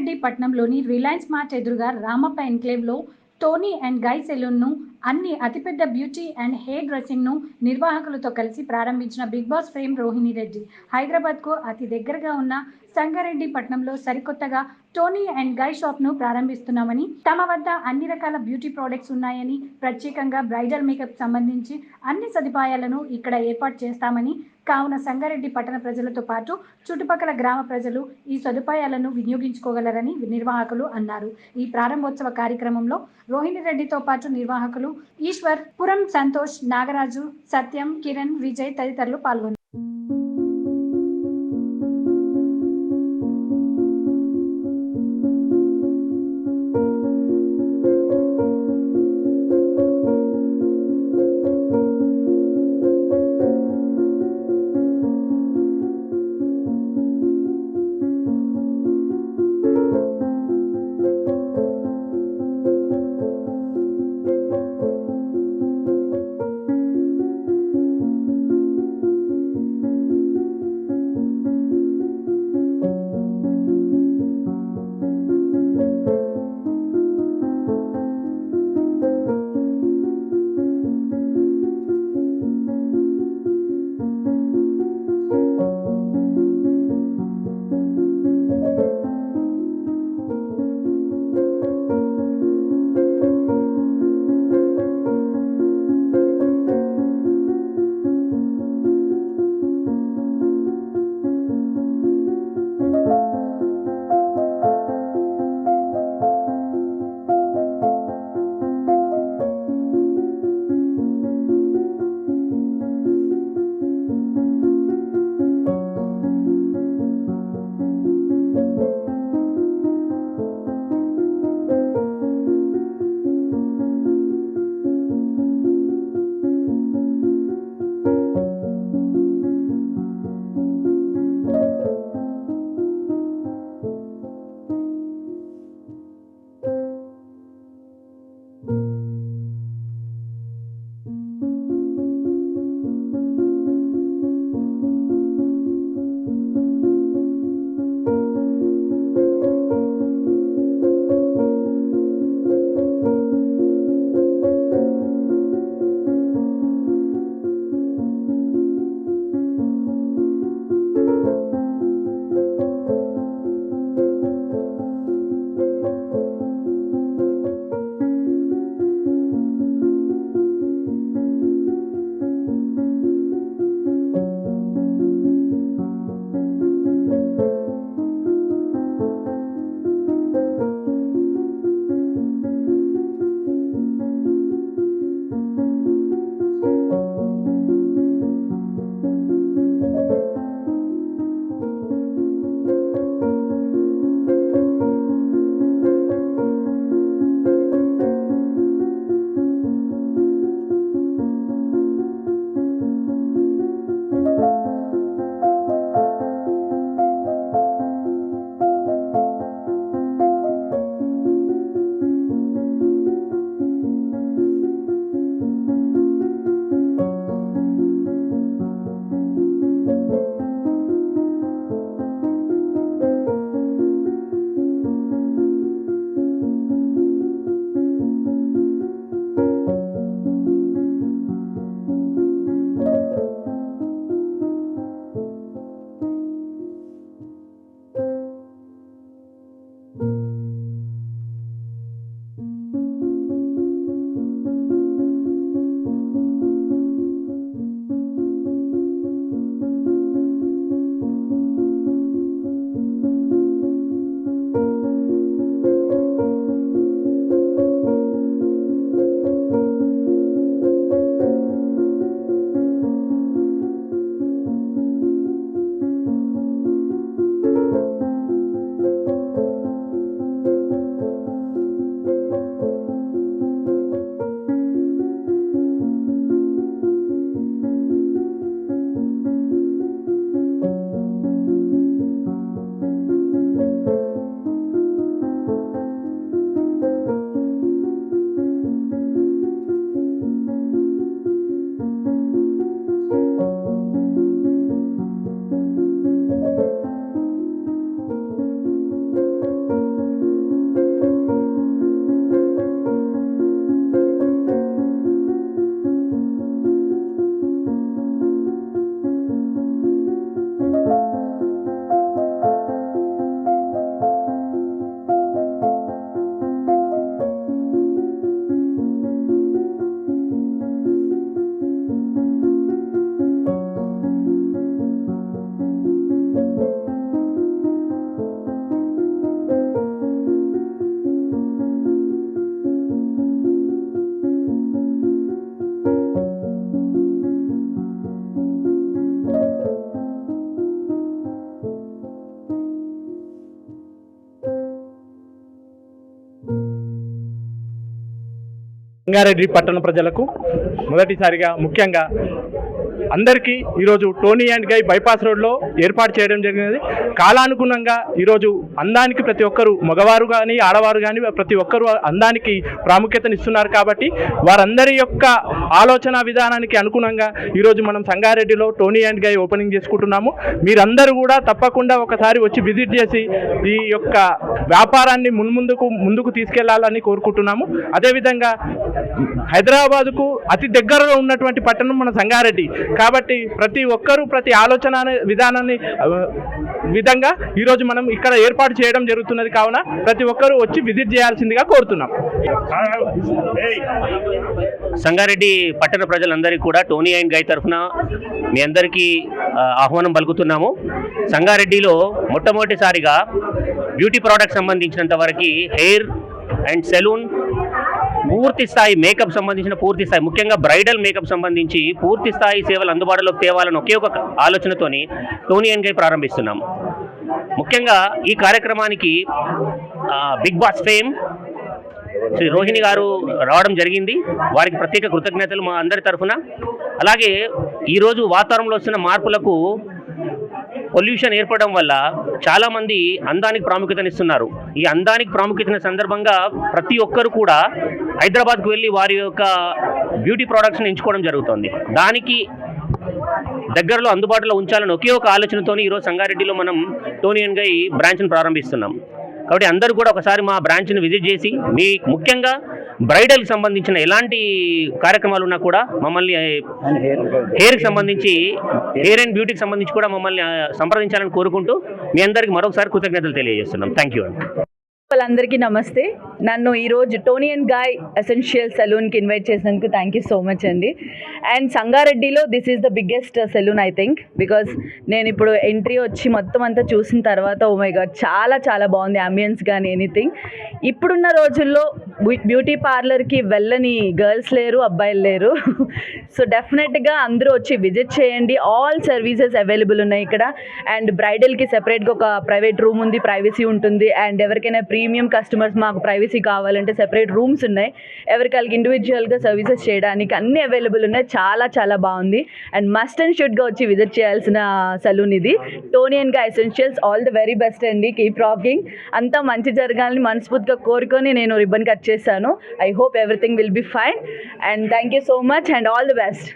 సంగారెడ్డిపట్నంలోని Reliance Mart ఎదురుగా రామప్ప ఎన్క్లేవ్లో Tony and Guy సెలూన్ను అన్ని అతిపెద్ద బ్యూటీ అండ్ హెయిర్ డ్రెస్సింగ్ను నిర్వాహకులతో కలిసి ప్రారంభించిన Big Boss fame Rohini Reddy హైదరాబాద్కు అతి దగ్గరగా ఉన్న సంగారెడ్డిపట్నంలో సరికొత్తగా టోనీ అండ్ గై షాప్ను ప్రారంభిస్తున్నామని, తమ వద్ద అన్ని రకాల బ్యూటీ ప్రోడక్ట్స్ ఉన్నాయని, ప్రత్యేకంగా బ్రైడల్ మేకప్ సంబంధించి అన్ని సదుపాయాలను ఇక్కడ ఏర్పాటు చేస్తామని, కావున సంగారెడ్డి పట్టణ ప్రజలతో పాటు చుట్టుపక్కల గ్రామ ప్రజలు ఈ సదుపాయాలను వినియోగించుకోగలరని నిర్వాహకులు అన్నారు. ఈ ప్రారంభోత్సవ కార్యక్రమంలో రోహిణి రెడ్డితో పాటు నిర్వాహకులు ఈశ్వర్, పురం సంతోష్, నాగరాజు, సత్యం, కిరణ్, విజయ్ తదితరులు పాల్గొన్నారు. సంగారెడ్డి పట్టణ ప్రజలకు మొదటిసారిగా ముఖ్యంగా అందరికీ ఈరోజు టోనీ అండ్ గై బైపాస్ రోడ్లో ఏర్పాటు చేయడం జరిగినది. కాలానుగుణంగా ఈరోజు అందానికి ప్రతి ఒక్కరు మగవారు కానీ ఆడవారు కానీ ప్రతి ఒక్కరు అందానికి ప్రాముఖ్యతనిస్తున్నారు కాబట్టి వారందరి యొక్క ఆలోచన విధానానికి అనుగుణంగా ఈరోజు మనం సంగారెడ్డిలో టోనీ అండ్ గై ఓపెనింగ్ చేసుకుంటున్నాము. మీరందరూ కూడా తప్పకుండా ఒకసారి వచ్చి విజిట్ చేసి ఈ యొక్క వ్యాపారాన్ని ముందుకు తీసుకెళ్లాలని కోరుకుంటున్నాము. అదేవిధంగా హైదరాబాదుకు అతి దగ్గరలో ఉన్నటువంటి పట్టణం మన సంగారెడ్డి కాబట్టి ప్రతి ఒక్కరూ ప్రతి ఆలోచన విధంగా ఈరోజు మనం ఇక్కడ ఏర్పాటు చేయడం జరుగుతున్నది. కావున ప్రతి ఒక్కరూ వచ్చి విజిట్ చేయాల్సిందిగా కోరుతున్నాం. సంగారెడ్డి పట్టణ ప్రజలందరికీ కూడా టోనీ అండ్ గై తరఫున మీ అందరికీ ఆహ్వానం పలుకుతున్నాము. సంగారెడ్డిలో మొట్టమొదటిసారిగా బ్యూటీ ప్రోడక్ట్ సంబంధించినంత వరకు హెయిర్ అండ్ సెలూన్ పూర్తి స్థాయి మేకప్ సంబంధించిన పూర్తి స్థాయి ముఖ్యంగా బ్రైడల్ మేకప్ సంబంధించి పూర్తి స్థాయి సేవలు అందుబాటులోకి తేవాలని ఒకే ఒక ఆలోచనతోని టోనీ అండ్ గై ప్రారంభిస్తున్నాం. ముఖ్యంగా ఈ కార్యక్రమానికి Big Boss fame Shri Rohini గారు రావడం జరిగింది. వారికి ప్రత్యేక కృతజ్ఞతలు మా అందరి తరఫున. అలాగే ఈరోజు వాతావరణంలో వస్తున్న మార్పులకు పొల్యూషన్ ఏర్పడడం వల్ల చాలామంది అందానికి ప్రాముఖ్యతనిస్తున్నారు. ఈ అందానికి ప్రాముఖ్యత సందర్భంగా ప్రతి ఒక్కరు కూడా హైదరాబాద్కు వెళ్ళి వారి యొక్క బ్యూటీ ప్రోడక్ట్స్ని ఎంచుకోవడం జరుగుతుంది. దానికి దగ్గరలో అందుబాటులో ఉంచాలని ఒకే ఒక ఆలోచనతో ఈరోజు సంగారెడ్డిలో మనం టోనీ అండ్ గై బ్రాంచ్ని ప్రారంభిస్తున్నాం. కాబట్టి అందరూ కూడా ఒకసారి మా బ్రాంచ్ని విజిట్ చేసి మీ ముఖ్యంగా బ్రైడల్కి సంబంధించిన ఎలాంటి కార్యక్రమాలు ఉన్నా కూడా మమ్మల్ని హెయిర్కి సంబంధించి హెయిర్ అండ్ బ్యూటీకి సంబంధించి కూడా మమ్మల్ని సంప్రదించాలని కోరుకుంటూ మీ అందరికీ మరొకసారి కృతజ్ఞతలు తెలియజేస్తున్నాం. థ్యాంక్ యూ అండి. వాళ్ళందరికీ నమస్తే. నన్ను ఈరోజు టోనీ అండ్ గై ఎసెన్షియల్ సెలూన్కి ఇన్వైట్ చేసినందుకు థ్యాంక్ యూ సో మచ్ అండి. అండ్ సంగారెడ్డిలో this is the biggest salon I think, because నేను ఇప్పుడు ఎంట్రీ వచ్చి మొత్తం అంతా చూసిన తర్వాత ఓ మై గాడ్ చాలా చాలా బాగుంది అంబియన్స్ కానీ ఎనీథింగ్. ఇప్పుడున్న రోజుల్లో బ్యూటీ పార్లర్కి వెళ్ళని గర్ల్స్ లేరు, అబ్బాయిలు లేరు. సో డెఫినెట్గా అందరూ వచ్చి విజిట్ చేయండి. ఆల్ సర్వీసెస్ అవైలబుల్ ఉన్నాయి ఇక్కడ. అండ్ బ్రైడల్కి సెపరేట్గా ఒక ప్రైవేట్ రూమ్ ఉంది, ప్రైవసీ ఉంటుంది. అండ్ ఎవరికైనా ప్రీమియం కస్టమర్స్ మాకు ప్రైవసీ కావాలంటే సెపరేట్ రూమ్స్ ఉన్నాయి. ఎవరికైనా ఇండివిజువల్గా సర్వీసెస్ చేయడానికి అన్నీ అవైలబుల్ ఉన్నాయి. చాలా చాలా బాగుంది. అండ్ మస్ట్ అండ్ షుడ్గా వచ్చి విజిట్ చేయాల్సిన సలూన్ ఇది Tony and Guy essentials. All the very best అండి. Keep rocking. అంతా మంచి జరగాలని మనస్ఫూర్తిగా కోరుకొని నేను రిబ్బన్ కట్ చేశాను. I hope everything will be fine. And thank you so much and all the best.